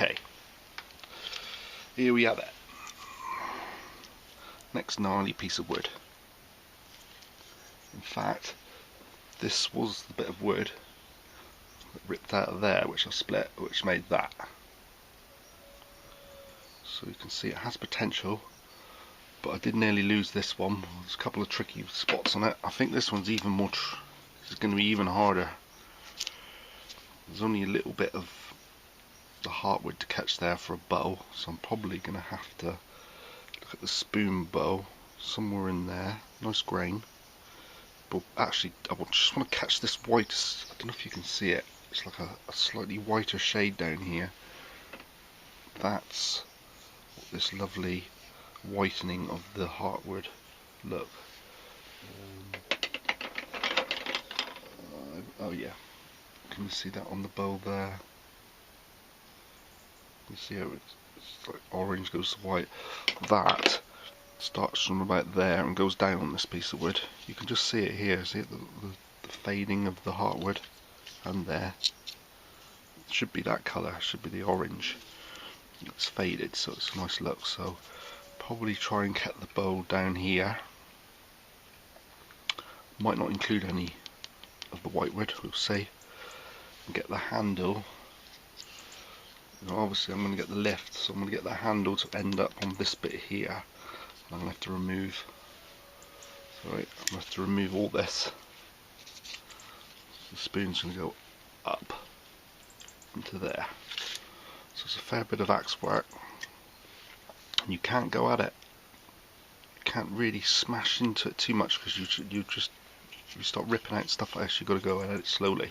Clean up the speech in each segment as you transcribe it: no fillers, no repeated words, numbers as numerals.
Okay, here we have it. Next gnarly piece of wood. In fact, this was the bit of wood that ripped out of there, which I split, which made that. So you can see it has potential, but I did nearly lose this one. There's a couple of tricky spots on it. I think this one's even more, this is going to be even harder. There's only a little bit of the heartwood to catch there for a bow, so I'm probably going to have to look at the spoon bow somewhere in there. Nice grain, but actually I just want to catch this white. I don't know if you can see it. It's like a slightly whiter shade down here. That's what this lovely whitening of the heartwood look. Oh yeah, can you see that on the bow there? You see how it's like orange goes to white. That starts from about there and goes down on this piece of wood. You can just see it here. See it, the fading of the heartwood, and there. It should be that colour. Should be the orange. It's faded, so it's a nice look. So probably try and get the bow down here. Might not include any of the whitewood. We'll see. And get the handle. Obviously I'm going to get the lift, so I'm going to get the handle to end up on this bit here. I'm going to have to remove, sorry, I'm going to have to remove all this. The spoon's going to go up into there. So it's a fair bit of axe work. And you can't go at it. You can't really smash into it too much, because you start ripping out stuff like this. You've got to go at it slowly.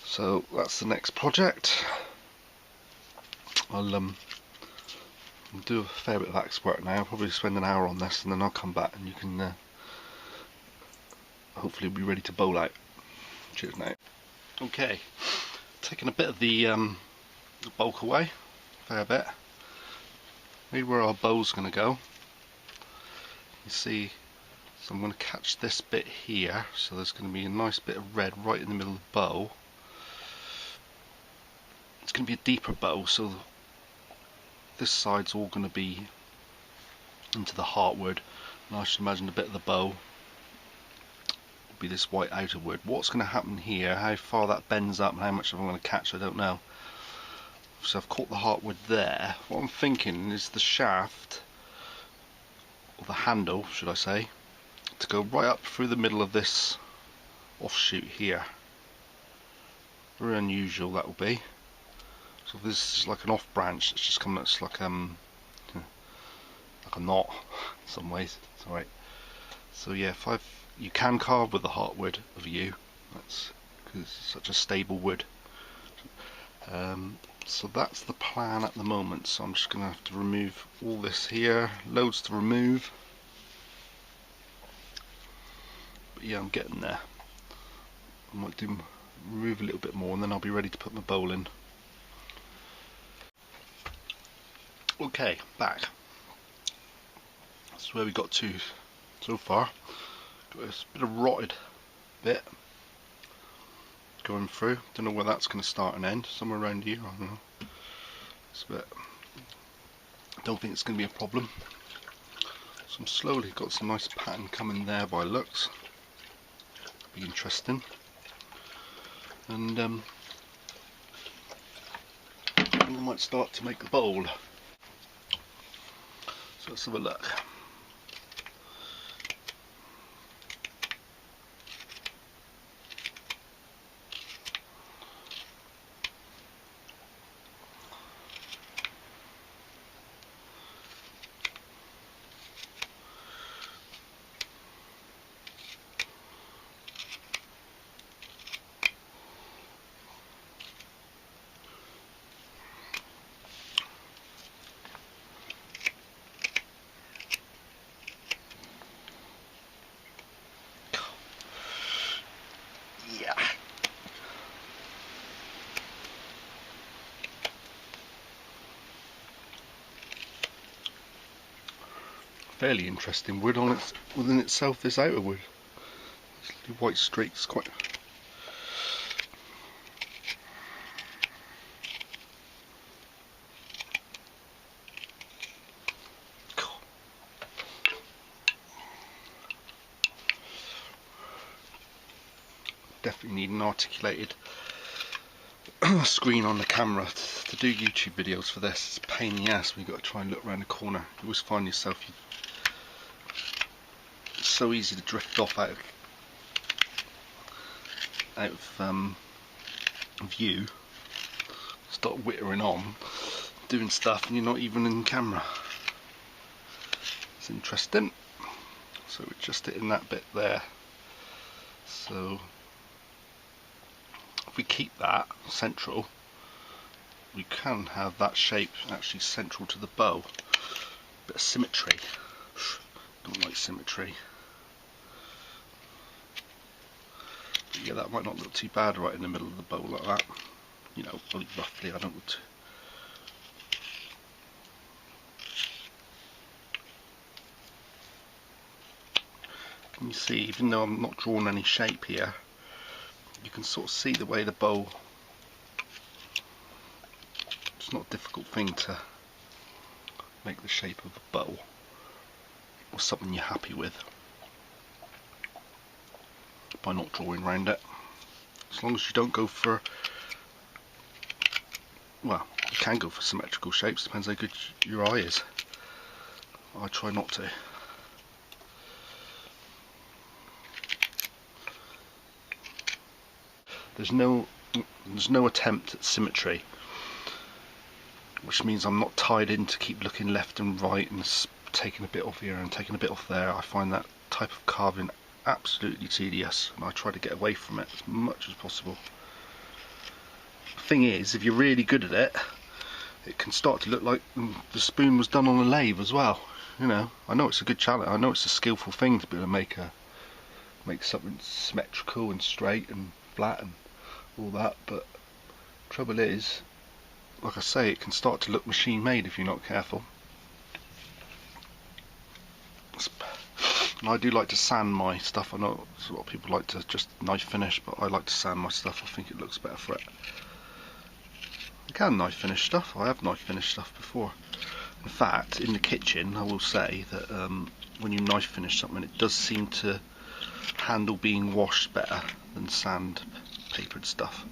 So that's the next project. I'll do a fair bit of axe work now. I'll probably spend an hour on this, and then I'll come back and you can hopefully be ready to bowl out. Cheers now. Okay, taking a bit of the bulk away, a fair bit. Maybe where our bow's going to go. You see, so I'm going to catch this bit here, so there's going to be a nice bit of red right in the middle of the bow. It's going to be a deeper bow, so this side's all going to be into the heartwood, and I should imagine a bit of the bow will be this white outer wood. What's going to happen here, how far that bends up and how much I'm going to catch, I don't know. So I've caught the heartwood there. What I'm thinking is the shaft, or the handle should I say, to go right up through the middle of this offshoot here. Very unusual that will be. So this is like an off branch that's just coming. It's like a knot in some ways. It's alright. So yeah, you can carve with the heartwood of yew. That's because it's such a stable wood. So that's the plan at the moment. So I'm just going to have to remove all this here. Loads to remove. But yeah, I'm getting there. I might remove a little bit more, and then I'll be ready to put my bowl in. Okay, back. That's where we got to so far. Got this bit of rotted bit going through. Don't know where that's going to start and end. Somewhere around here, I don't know. It's a bit. Don't think it's going to be a problem. So I'm slowly got some nice pattern coming there by looks. Be interesting. And I might start to make the bowl. So let's have a look. Yeah. Fairly interesting wood on its within itself. This outer wood, this white streaks, quite. definitely need an articulated screen on the camera to do YouTube videos for this. It's a pain in the ass when you've got to try and look around the corner. You always find yourself, it's so easy to drift off out of view, start whittering on, doing stuff, and you're not even in camera. It's interesting. So we're just hitting that bit there. So if we keep that central, we can have that shape actually central to the bow. Bit of symmetry. Don't like symmetry. But yeah, that might not look too bad right in the middle of the bow like that. You know, roughly, I don't look too. Can you see, even though I'm not drawing any shape here, you can sort of see the way the bow, it's not a difficult thing to make the shape of a bow or something you're happy with by not drawing around it. As long as you don't go for, well, you can go for symmetrical shapes, depends how good your eye is. I try not to. There's no attempt at symmetry, which means I'm not tied in to keep looking left and right and taking a bit off here and taking a bit off there. I find that type of carving absolutely tedious, and I try to get away from it as much as possible. The thing is, if you're really good at it, it can start to look like the spoon was done on a lathe as well. You know, I know it's a good challenge. I know it's a skillful thing to be able to make something symmetrical and straight and flat and all that, but trouble is, like I say, it can start to look machine made if you're not careful. And I do like to sand my stuff. I know a lot of people like to just knife finish, but I like to sand my stuff. I think it looks better for it. You can knife finish stuff. I have knife finished stuff before. In fact, in the kitchen, I will say that when you knife finish something, it does seem to handle being washed better than sand papered stuff,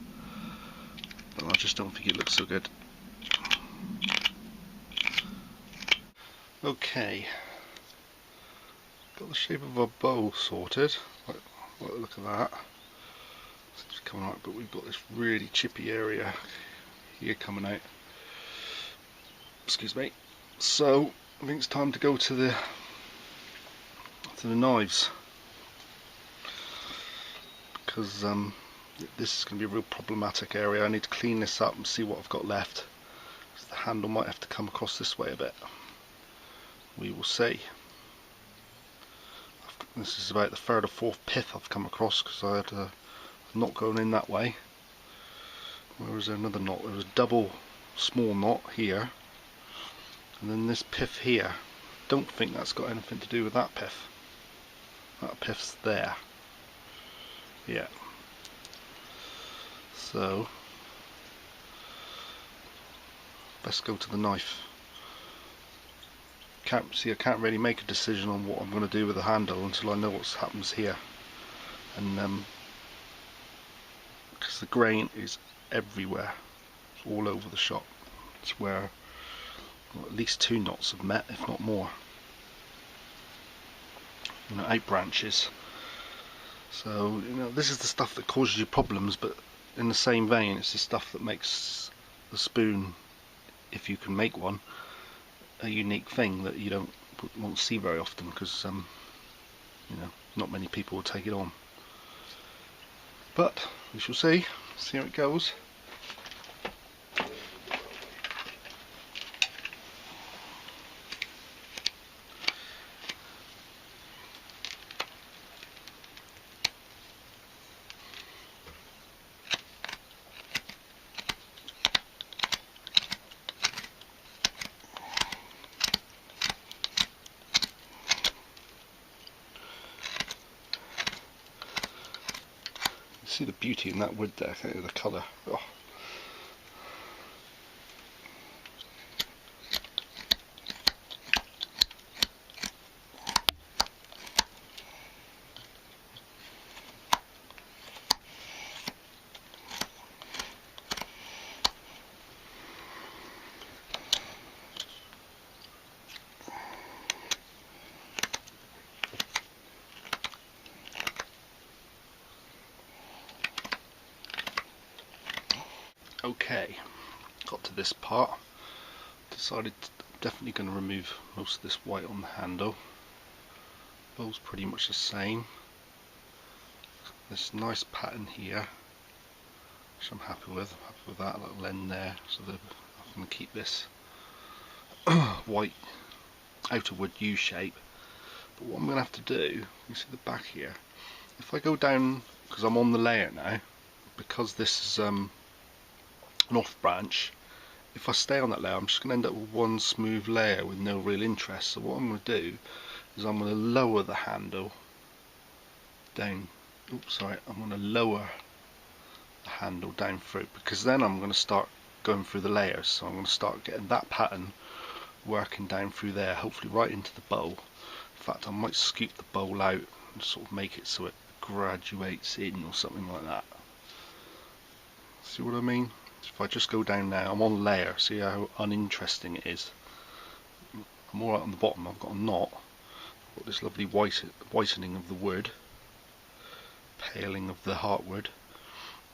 but I just don't think it looks so good. Okay, got the shape of our bow sorted. Look at that. It's just coming out, but we've got this really chippy area here coming out. Excuse me. So I think it's time to go to the knives, because this is going to be a real problematic area. I need to clean this up and see what I've got left. The handle might have to come across this way a bit. We will see. This is about the third or fourth pith I've come across, because I had a knot going in that way. Where was there another knot? There was a double small knot here, and then this pith here. Don't think that's got anything to do with that pith. That pith's there. Yeah. So let's go to the knife. I can't really make a decision on what I'm going to do with the handle until I know what happens here, and because the grain is everywhere, it's all over the shop. It's where at least 2 knots have met, if not more. You know, 8 branches. So you know, this is the stuff that causes you problems, but in the same vein, it's the stuff that makes the spoon, if you can make one, a unique thing that you won't see very often, because you know, not many people will take it on. But we shall see how it goes. See the beauty in that wood there, can't you? The colour. Oh. Okay, got to this part, decided I'm definitely going to remove most of this white on the handle. Bow's pretty much the same. This nice pattern here, which I'm happy with. I'm happy with that little end there, so that I'm going to keep this white outer wood U shape. But what I'm going to have to do, you see the back here, if I go down, because I'm on the layer now, because this is an off branch, if I stay on that layer I'm just going to end up with one smooth layer with no real interest. So what I'm going to do is I'm going to lower the handle down. Oops, sorry, I'm going to lower the handle down through, because then I'm going to start going through the layers. So I'm going to start getting that pattern working down through there, hopefully right into the bowl. In fact, I might scoop the bowl out and sort of make it so it graduates in or something like that. See what I mean? If I just go down now, I'm on layer, see how uninteresting it is. I'm alright on the bottom, I've got a knot, I've got this lovely whitening of the wood, paling of the heartwood.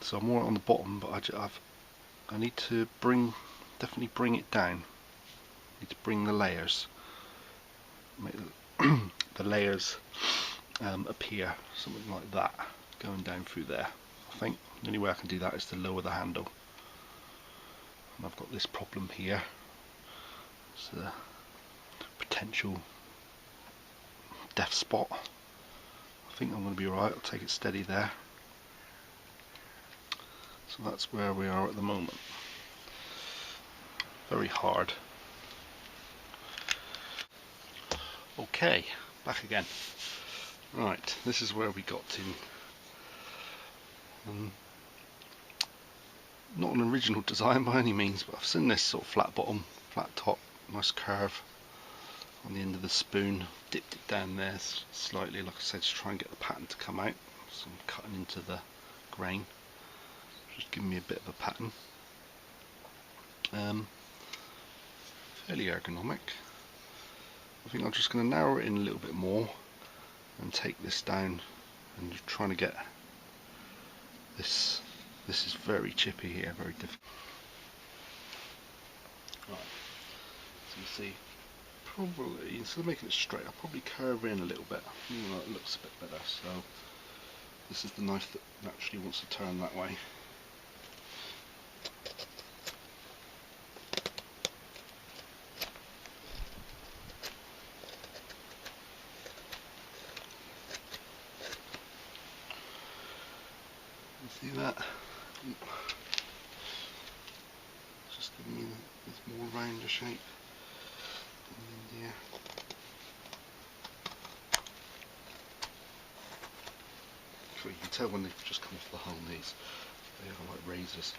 So I'm alright on the bottom, but I need to definitely bring it down. I need to bring the layers, make the layers appear, something like that, going down through there. I think the only way I can do that is to lower the handle. And I've got this problem here. It's a potential death spot. I think I'm going to be alright, I'll take it steady there. So that's where we are at the moment. Very hard. Okay, back again. Right, this is where we got to. Not an original design by any means, but I've seen this sort of flat bottom, flat top, nice curve on the end of the spoon. Dipped it down there slightly, like I said, to try and get the pattern to come out. So I'm cutting into the grain, just giving me a bit of a pattern. Fairly ergonomic. I think I'm just going to narrow it in a little bit more and take this down and just trying to get this. This is very chippy here, very difficult. Right, so you see, probably instead of making it straight, I'll probably curve in a little bit. It looks a bit better. So this is the knife that naturally wants to turn that way. You see that? Just giving me this more rounder shape. And yeah. So you can tell when they've just come off the hull, these they are like razors.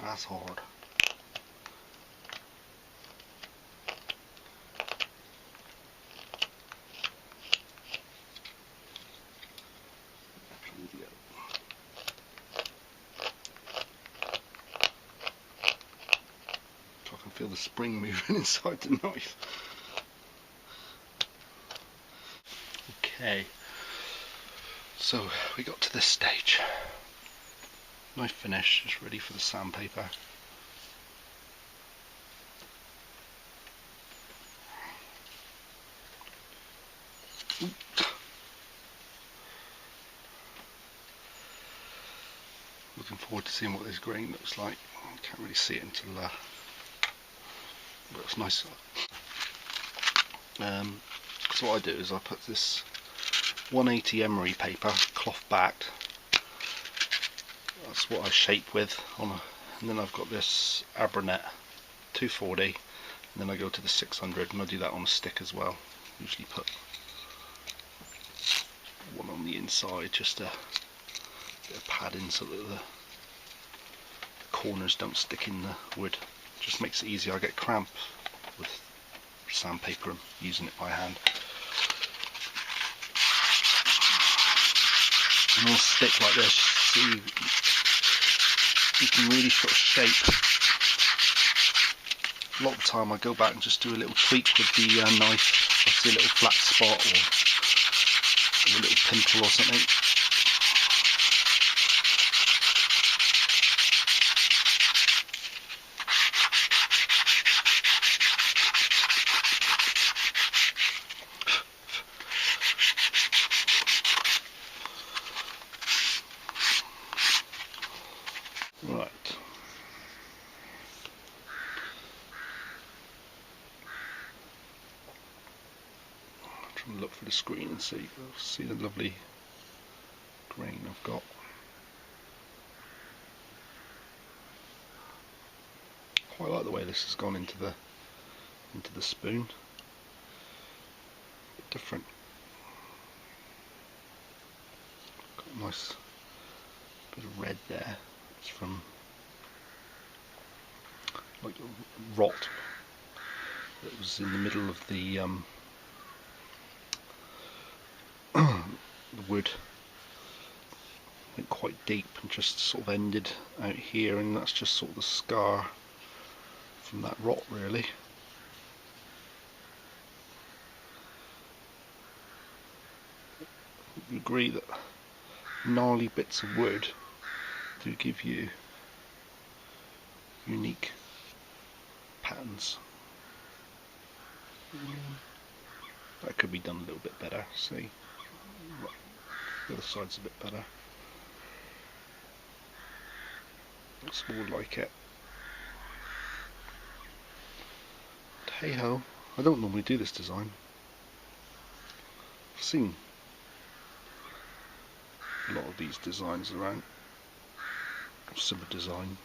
That's hard. I can feel the spring moving inside the knife. Okay, so we got to this stage. Knife finish, just ready for the sandpaper. Looking forward to seeing what this grain looks like. I can't really see it until but it's nice. So what I do is I put this 180 emery paper, cloth backed. That's what I shape with and then I've got this Abranet 240, and then I go to the 600 and I do that on a stick as well. Usually put one on the inside just to bit of padding so that the corners don't stick in the wood. Just makes it easier. I get cramp with sandpaper and using it by hand. And on a stick like this, so you can really sort of shape. A lot of the time I go back and just do a little tweak with the knife. I see a little flat spot or a little pimple or something. Right. I'm trying to look for the screen and see the lovely grain I've got. Quite like the way this has gone into the spoon. A bit different. Got a nice bit of red there. It's from like rot that was in the middle of the the wood. Went quite deep and just sort of ended out here, and that's just sort of the scar from that rot, really. You agree that gnarly bits of wood do give you unique patterns. That could be done a little bit better. See, the other side's a bit better. Looks more like it. But hey ho, I don't normally do this design. I've seen a lot of these designs around, similar design.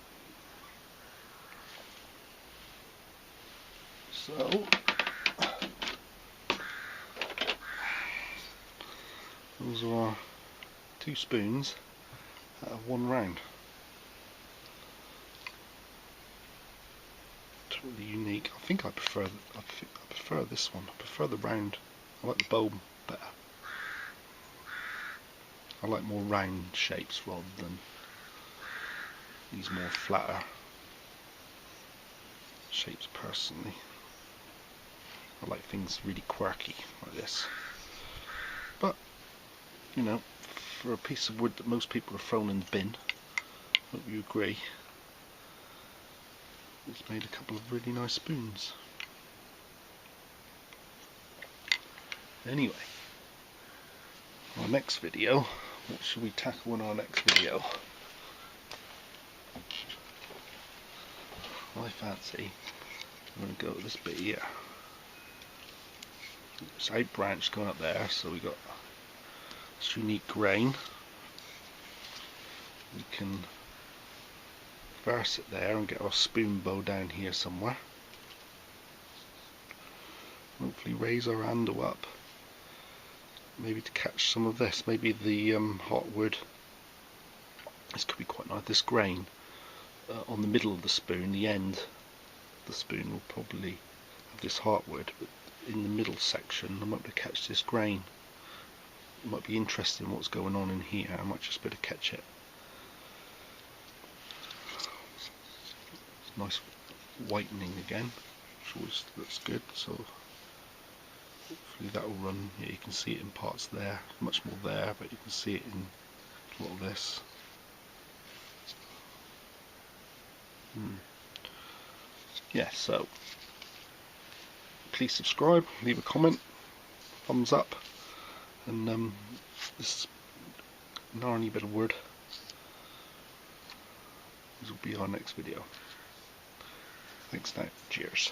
So those are our 2 spoons out of 1 round. It's really unique. I think I prefer this one. I prefer the round. I like the bulb better. I like more round shapes rather than these more flatter shapes personally. I like things really quirky like this. But, you know, for a piece of wood that most people have thrown in the bin, hope you agree, it's made a couple of really nice spoons. Anyway, our next video, what should we tackle in our next video? I fancy I'm going to go with this bit here. It's out branch going up there, so we got this unique grain. We can verse it there and get our spoon bow down here somewhere. Hopefully raise our handle up, maybe to catch some of this. Maybe the heartwood. This could be quite nice. This grain on the middle of the spoon, the end of the spoon will probably have this heartwood, but in the middle section I might be able to catch this grain. It might be interesting what's going on in here. I might just be able to catch it. It's nice whitening again, which always looks good. So hopefully that will run. Yeah, you can see it in parts there, much more there, but you can see it in a lot of this. Yeah, so please subscribe, leave a comment, thumbs up, and this gnarly bit of wood, this will be our next video. Thanks now, cheers.